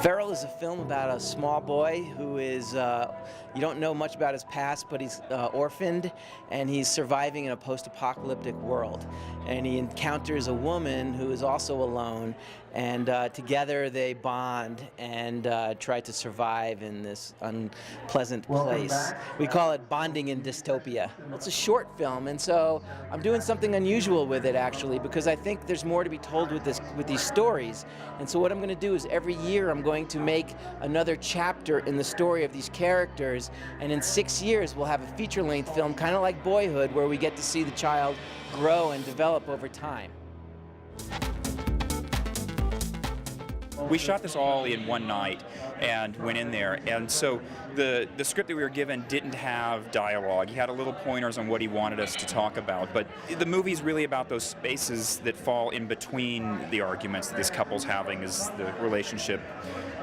Feral is a film about a small boy who is, you don't know much about his past, but he's orphaned and he's surviving in a post-apocalyptic world. And he encounters a woman who is also alone, and together they bond and try to survive in this unpleasant place. We call it bonding in dystopia. It's a short film, and so I'm doing something unusual with it actually, because I think there's more to be told with these stories. And so what I'm going to do is every year I'm going to make another chapter in the story of these characters, and in 6 years we'll have a feature-length film, kind of like Boyhood, where we get to see the child grow and develop over time. We shot this all in one night and went in there, and so the script that we were given didn't have dialogue. He had a little pointers on what he wanted us to talk about, but the movie's really about those spaces that fall in between the arguments that this couple's having as the relationship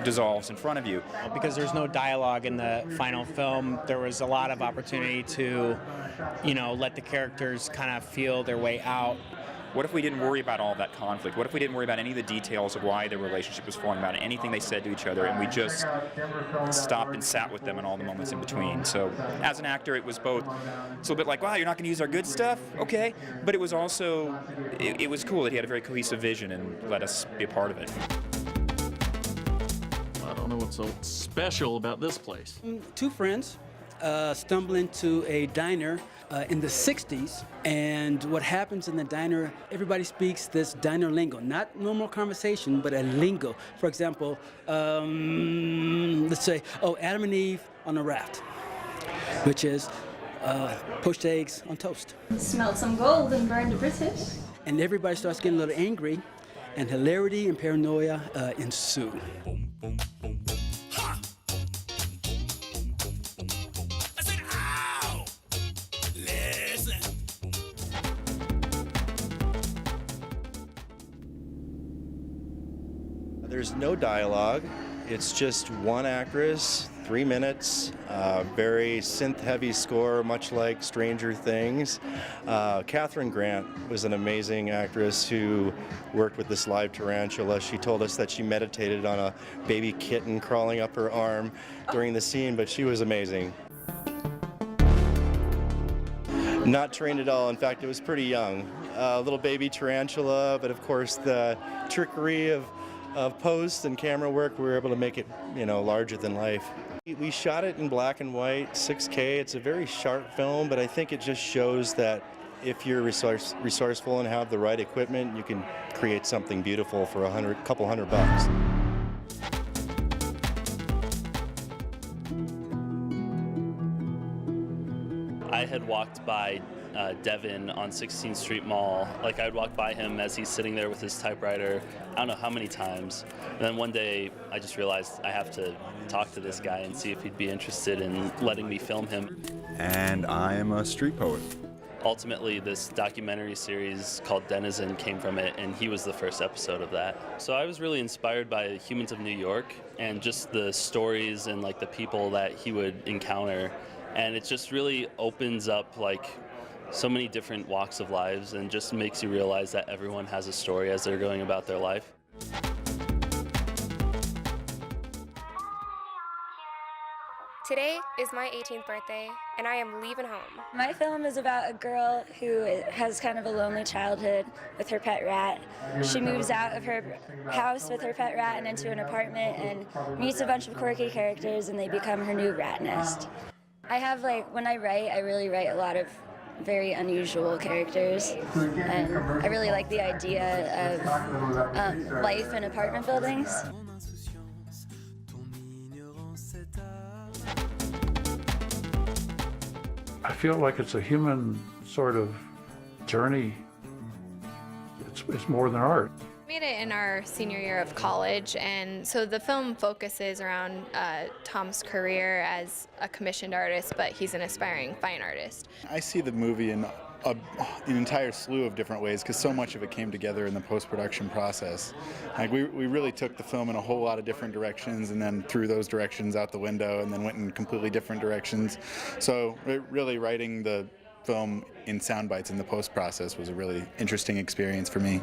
dissolves in front of you. Because there's no dialogue in the final film, there was a lot of opportunity to, let the characters kind of feel their way out. What if we didn't worry about all that conflict? What if we didn't worry about any of the details of why their relationship was falling apart, anything they said to each other, and we just stopped and sat with them in all the moments in between? So as an actor, it was both, it's a little bit like, wow, you're not going to use our good stuff? Okay. But it was also, it was cool that he had a very cohesive vision and let us be a part of it. I don't know what's so special about this place. Two friends stumble into a diner in the 60s, and what happens in the diner, everybody speaks this diner lingo, not normal conversation, but a lingo. For example, let's say, Adam and Eve on a raft, which is poached eggs on toast. Smelled some gold and burned a British. And everybody starts getting a little angry, and hilarity and paranoia ensue. There's no dialogue. It's just one actress, 3 minutes, very synth-heavy score, much like Stranger Things. Catherine Grant was an amazing actress who worked with this live tarantula. She told us that she meditated on a baby kitten crawling up her arm during the scene, but she was amazing. Not trained at all. In fact, it was pretty young. Little baby tarantula, but of course the trickery of post and camera work, we were able to make it, larger than life. We shot it in black and white, 6K. It's a very sharp film, but I think it just shows that if you're resourceful and have the right equipment, you can create something beautiful for a couple $100 bucks. I had walked by Devin on 16th Street Mall. I would walk by him as he's sitting there with his typewriter, I don't know how many times. And then one day I just realized I have to talk to this guy and see if he'd be interested in letting me film him. And I am a street poet. Ultimately, this documentary series called Denizen came from it, and he was the first episode of that. So I was really inspired by Humans of New York and just the stories and the people that he would encounter. And it just really opens up so many different walks of lives and just makes you realize that everyone has a story as they're going about their life. Today is my 18th birthday, and I am leaving home. My film is about a girl who has kind of a lonely childhood with her pet rat. She moves out of her house with her pet rat and into an apartment and meets a bunch of quirky characters, and they become her new rat nest. I have, when I write, I really write a lot of very unusual characters, and I really like the idea of life in apartment buildings. I feel like it's a human sort of journey. It's more than art. We made it in our senior year of college, and so the film focuses around Tom's career as a commissioned artist, but he's an aspiring fine artist. I see the movie in an entire slew of different ways, because so much of it came together in the post-production process. We really took the film in a whole lot of different directions, and then threw those directions out the window, and then went in completely different directions. So really writing the film in sound bites in the post process was a really interesting experience for me.